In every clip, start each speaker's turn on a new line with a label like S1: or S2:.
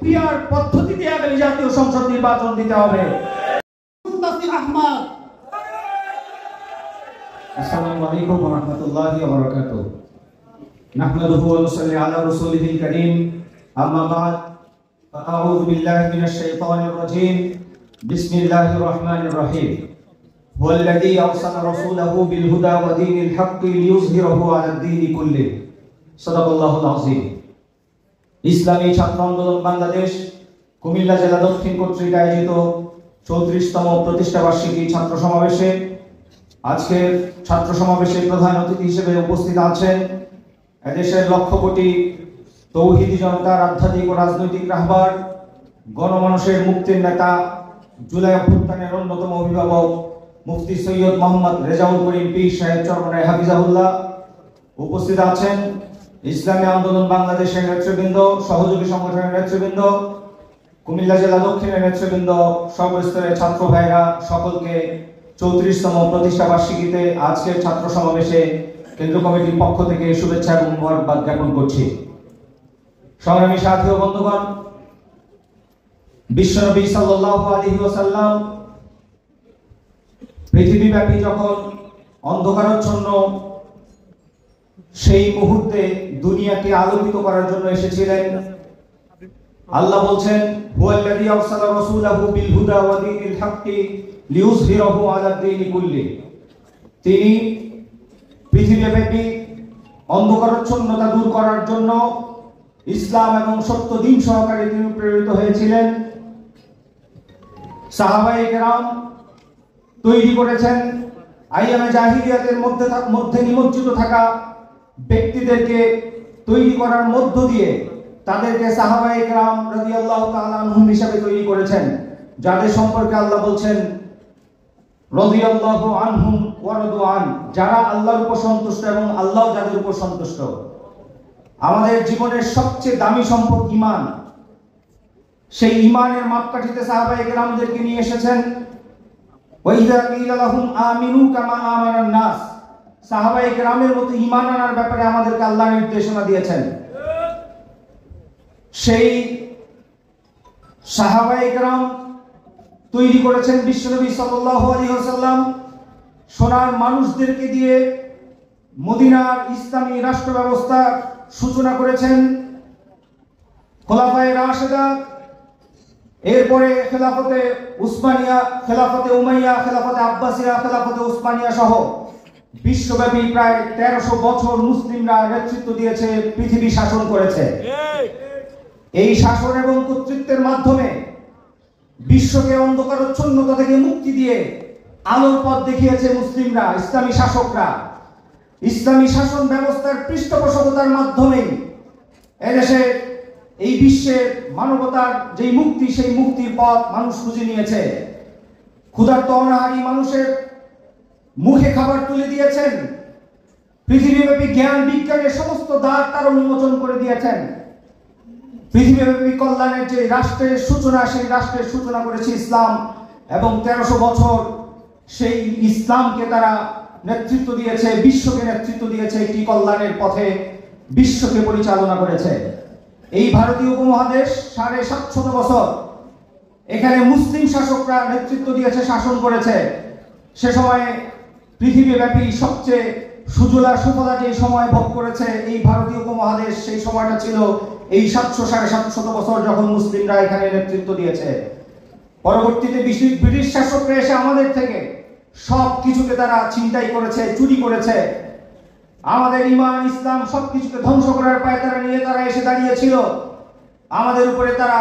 S1: Peer পদ্ধতিতে আগামী জাতীয় সংসদ নির্বাচন দিতে হবে। আসসালামু আলাইকুম ওয়া রাহমাতুল্লাহি ওয়া বারাকাতুহু। নাহমাদুহু ওয়া নুসাল্লি আলা রাসূলিহিল কারীম। আম্মা বা'দ। আউযু বিল্লাহি মিনাশ শাইতানির রাজীম। বিসমিল্লাহির রহমানির রহিম। হুয়াল্লাযী আরসালা রাসূলাহু বিল হুদা ওয়া দীনিল হাক্কি লিইয়ুযহিরাহু আলাদ দীনি কুল্লিহি। সাদাকাল্লাহুল আযীম। ইসলামী ছাত্র আন্দোলন বাংলাদেশ কুমিল্লা জেলা দক্ষিণ কর্তৃক আয়োজিত 34তম প্রতিষ্ঠা বার্ষিকী ছাত্র সমাবেশে আজকের ছাত্র সমাবেশের প্রধান অতিথি হিসেবে উপস্থিত আছেন এদেশের লক্ষ কোটি তৌহিদি জনতার আধ্যাত্মিক ও রাজনৈতিক রাহবার, গণমানুষের মুক্তির নেতা, জুলাই অভ্যুত্থানের অন্যতম অভিভাবক মুফতি সৈয়দ মোহাম্মদ রেজাউল করিম পীর সাহেব চরমনায় হাফিজাহুল্লাহ। উপস্থিত আছেন ইসলামী আন্দোলন বাংলাদেশের নেতৃবৃন্দ, সহযোগী সংগঠনের নেতৃবৃন্দ, কুমিল্লা জেলা দক্ষিণের নেতৃবৃন্দ, সর্বস্তরের ছাত্র ভাইরা, সকলকে 34তম প্রতিষ্ঠা বার্ষিকীতে আজকের ছাত্র সমাবেশে কেন্দ্র কমিটির পক্ষ থেকে শুভেচ্ছা এবং মোবারকবাদ জ্ঞাপন করছি। সংগ্রামী সাথী ও বন্ধুগণ, বিশ্বনবী সাল্লাল্লাহু আলাইহি ওয়াসাল্লাম পৃথিবীব্যাপী যখন অন্ধকারাচ্ছন্ন সেই মুহূর্তে দুনিয়াকে আলোকিত করার জন্য এসেছিলেন, আল্লাহ বলছেন হুয়াল্লাযী আরসালা রাসূলাহু বিল হুদা ওয়া দীনিল হাক্কি লিইয়ুযহিরাহু আলাদ দীনি কুল্লিহি। তিনি পৃথিবীব্যাপী অন্ধকারাচ্ছন্নতা দূর করার জন্য ইসলাম এবং সত্য দ্বীন সহকারে তিনি প্রেরিত হয়েছিলেন। সাহাবায়ে কেরাম তৈরি করেছেন আইয়ামে জাহিলিয়াতের মধ্যে নিমজ্জিত থাকা ব্যক্তিদেরকে তৈরি করার মধ্য দিয়ে তাদেরকে সাহাবায়ে কেরাম রাদিয়াল্লাহু তাআলা আনহুম হিসেবে তৈরি করেছেন, যাদের সম্পর্কে আল্লাহ বলছেন রাদিয়াল্লাহু আনহুম ওয়া রাদু আন, যারা আল্লাহর উপর সন্তুষ্ট এবং আল্লাহ যাদের উপর সন্তুষ্ট। আমাদের জীবনের সবচেয়ে দামি সম্পদ ঈমান। সেই ঈমানের মাপকাঠিতে সাহাবায়ে কেরামদেরকে নিয়ে এসেছেন। ওয়া ইযা কিলা লাহুম আমিনু কামা আমানান নাস, সাহাবায়ে কেরামের মতো ঈমান আনার ব্যাপারে আমাদেরকে আল্লাহ নির্দেশনা দিয়েছেন। সেই সাহাবায়ে কেরাম তৈরি করেছেন বিশ্বনবী সাল্লাল্লাহু আলাইহি ওয়াসাল্লাম। সোনার মানুষদেরকে দিয়ে মদিনার ইসলামী রাষ্ট্র ব্যবস্থার সূচনা করেছেন খোলাফায়ে রাশেদা, এরপরে খেলাফতে উসমানিয়া, খেলাফতে উমাইয়া, খেলাফতে আব্বাসিয়া, খেলাফতে উসমানিয়া সহ বিশ্বব্যাপী প্রায় 1300 বছর মুসলিমরা নেতৃত্ব দিয়েছে, পৃথিবী শাসন করেছে। এই শাসন এবং কর্তৃত্বের মাধ্যমে বিশ্বকে অন্ধকারাচ্ছন্নতা থেকে মুক্তি দিয়ে আলোর পথ দেখিয়েছে মুসলিমরা, ইসলামী শাসকরা। ইসলামী শাসন ব্যবস্থার পৃষ্ঠপোষকতার মাধ্যমে এদেশে এই বিশ্বের মানবতার যেই মুক্তি, সেই মুক্তির পথ মানুষ খুঁজে নিয়েছে। ক্ষুধার্ত অনাহারী মানুষের মুখে খাবার তুলে দিয়েছেন। পৃথিবীব্যাপী জ্ঞান বিজ্ঞানের সমস্ত দ্বার তারা উন্মোচন করে দিয়েছেন। পৃথিবীব্যাপী কল্যাণের যে রাষ্ট্রের সূচনা, সেই রাষ্ট্রের সূচনা করেছে ইসলাম, এবং 1300 বছর সেই ইসলামকে তারা নেতৃত্ব দিয়েছে, বিশ্বকে নেতৃত্ব দিয়েছে, একটি কল্যাণের পথে বিশ্বকে পরিচালনা করেছে। এই ভারতীয় উপমহাদেশ 750 বছর এখানে মুসলিম শাসকরা নেতৃত্ব দিয়েছে, শাসন করেছে। সে সময়ে পৃথিবীব্যাপী সবচেয়ে সুজলা সুফলা যে সময় ভোগ করেছে এই ভারতীয় উপমহাদেশ, সেই সময়টা ছিল এই 700-750 বছর যখন মুসলিমরা এখানে নেতৃত্ব দিয়েছে। পরবর্তীতে ব্রিটিশ শাসকরা এসে আমাদের থেকে সব কিছুকে তারা ছিনতাই করেছে, চুরি করেছে। আমাদের ঈমান ইসলাম সবকিছুকে ধ্বংস করার পায়তারা নিয়ে তারা এসে দাঁড়িয়েছিল। আমাদের উপরে তারা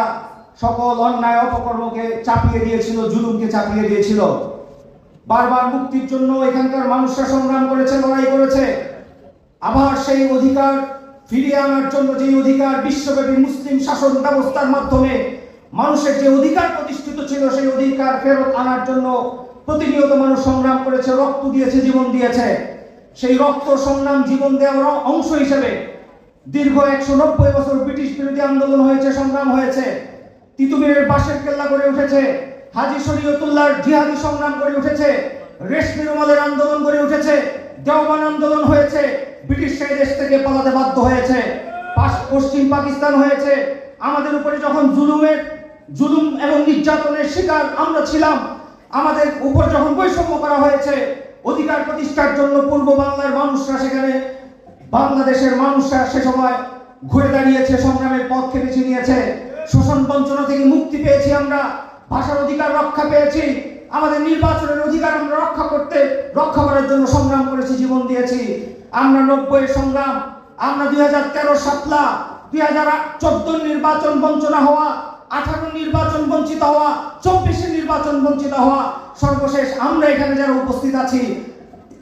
S1: সকল অন্যায় অপকর্মকে চাপিয়ে দিয়েছিল, জুলুমকে চাপিয়ে দিয়েছিল। বারবার মুক্তির জন্য এখানকার মানুষরা সংগ্রাম করেছে, লড়াই করেছে। আবার সেই অধিকার ফিরিয়ে আনার জন্য, যে অধিকার বিশ্বব্যাপী মুসলিম শাসন ব্যবস্থার মাধ্যমে মানুষের যে অধিকার প্রতিষ্ঠিত ছিল, সেই অধিকার ফেরত আনার জন্য প্রতিনিয়ত মানুষ সংগ্রাম করেছে, রক্ত দিয়েছে, জীবন দিয়েছে। সেই রক্ত সংগ্রাম, জীবন দেওয়ার অংশ হিসেবে দীর্ঘ 190 বছর ব্রিটিশ বিরোধী আন্দোলন হয়েছে, সংগ্রাম হয়েছে। তিতুমিরের বাঁশের কেল্লা গড়ে উঠেছে, হাজী শরীয়তুল্লাহর জিহাদি সংগ্রাম গড়ে উঠেছে, রেশমি রুমালের আন্দোলন গড়ে উঠেছে, দেওবান আন্দোলন হয়েছে, ব্রিটিশ সেই দেশ থেকে পালাতে বাধ্য হয়েছে, পশ্চিম পাকিস্তান হয়েছে, আমাদের উপরে যখন জুলুম এবং নির্যাতনের শিকার আমরা ছিলাম, আমাদের উপর যখন বৈষম্য করা হয়েছে, অধিকার প্রতিষ্ঠার জন্য পূর্ব বাংলার মানুষরা, সেখানে বাংলাদেশের মানুষরা সে সময় ঘুরে দাঁড়িয়েছে, সংগ্রামের পথকে বেছে নিয়েছে। শোষণ বঞ্চনা থেকে মুক্তি পেয়েছি আমরা, ভাষার অধিকার রক্ষা পেয়েছি, আমাদের নির্বাচনের অধিকার আমরা রক্ষা করার জন্য সংগ্রাম করেছি, জীবন দিয়েছি। আমরা 90 সংগ্রাম, আমরা 2013 সাতলা, 2014 নির্বাচন বঞ্চনা হওয়া, 18 নির্বাচন বঞ্চিত হওয়া, 24 নির্বাচন বঞ্চিত হওয়া, সর্বশেষ আমরা এখানে যারা উপস্থিত আছি,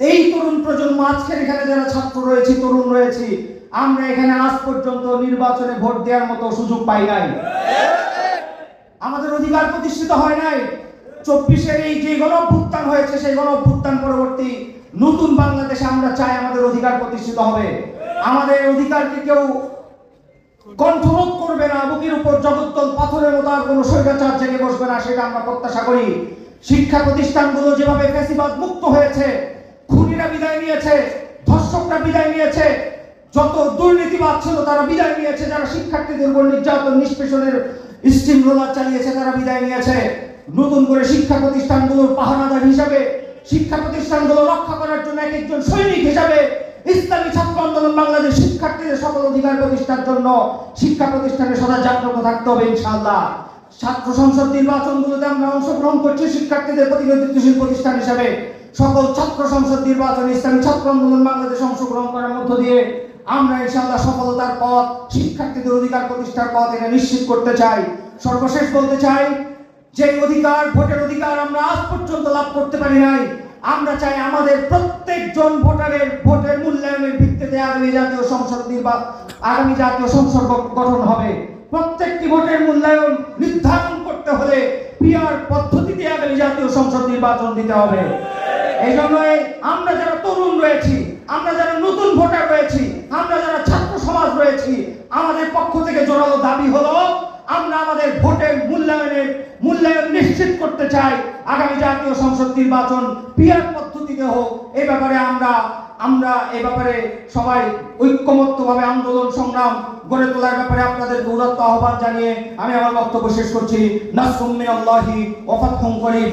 S1: এই তরুণ প্রজন্ম, আজকের এখানে যারা ছাত্র রয়েছে, তরুণ রয়েছে, আমরা এখানে আজ পর্যন্ত নির্বাচনে ভোট দেওয়ার মতো সুযোগ পাই নাই। আমাদের অধিকার প্রতিষ্ঠিত হয় নাই। 24-এর এই যে গণঅভ্যুত্থান হয়েছে, সেই গণঅভ্যুত্থান পরবর্তী নতুন বাংলাদেশে আমরা চাই আমাদের অধিকার প্রতিষ্ঠিত হবে। আমাদের অধিকারকে কেউ কণ্ঠরোধ করবে না, বুকের উপর জগদ্দল পাথরের মতো আর কোনো স্বৈরাচার জেগে বসবে না, সেটা আমরা প্রত্যাশা করি। শিক্ষা প্রতিষ্ঠানগুলো যেভাবে ফ্যাসিবাদ মুক্ত হয়েছে, খুনিরা বিদায় নিয়েছে, ধর্ষকরা বিদায় নিয়েছে, যত দুর্নীতিবাদ ছিল তারা বিদায় নিয়েছে, যারা শিক্ষার্থীদের উপর নির্যাতন নিষ্পেষণের স্টিম রোলার চালিয়েছে তারা বিদায় নিয়েছে। নতুন করে শিক্ষা প্রতিষ্ঠানগুলোর পাহারাদার হিসাবে, শিক্ষা প্রতিষ্ঠানগুলো রক্ষা করার জন্য এক একজন সৈনিক হিসাবে ইসলামী ছাত্র আন্দোলন বাংলাদেশ শিক্ষার্থীদের সকল অধিকার প্রতিষ্ঠার জন্য শিক্ষা প্রতিষ্ঠানে সদা জাগ্রত থাকতে হবে ইনশাআল্লাহ। ছাত্র সংসদ নির্বাচনগুলোতে আমরা অংশগ্রহণ করছি শিক্ষার্থীদের প্রতিনিধিত্বশীল প্রতিষ্ঠান হিসাবে। সকল ছাত্র সংসদ নির্বাচনে ইসলামী ছাত্র আন্দোলন বাংলাদেশ অংশগ্রহণ করার মধ্য দিয়ে আমরা ইনশাআল্লাহ সফলতার পথ, শিক্ষার্থীদের অধিকার প্রতিষ্ঠার পথ এটা নিশ্চিত করতে চাই। সর্বশেষ বলতে চাই, যে অধিকার, ভোটের অধিকার আমরা আজ পর্যন্ত লাভ করতে পারি নাই, আমরা চাই আমাদের প্রত্যেকজন ভোটারের ভোটের মূল্যায়নের ভিত্তিতে আগামী জাতীয় সংসদ গঠন হবে। প্রত্যেকটি ভোটের মূল্যায়ন নির্ধারণ করতে হলে পিআর পদ্ধতিতে আগামী জাতীয় সংসদ নির্বাচন দিতে হবে। এই জন্য আমরা যারা তরুণ রয়েছি, আমরা যারা নতুন ভোটার রয়েছি, আমরা যারা ছাত্র সমাজ রয়েছি, আমাদের পক্ষ থেকে জোরালো দাবি হলো আমরা আমাদের ভোটের মূল্যায়ন নিশ্চিত করতে চাই। আগামী জাতীয় সংসদ নির্বাচন পিআর পদ্ধতিতে হোক, এই ব্যাপারে আমরা এই ব্যাপারে সবাই ঐক্যমত্যভাবে আন্দোলন সংগ্রাম গড়ে তোলার ব্যাপারে আপনাদের উদাত্ত আহ্বান জানিয়ে আমি আমার বক্তব্য শেষ করছি। নাসরুম মিনাল্লাহি ওয়া ফাতহুন করিব।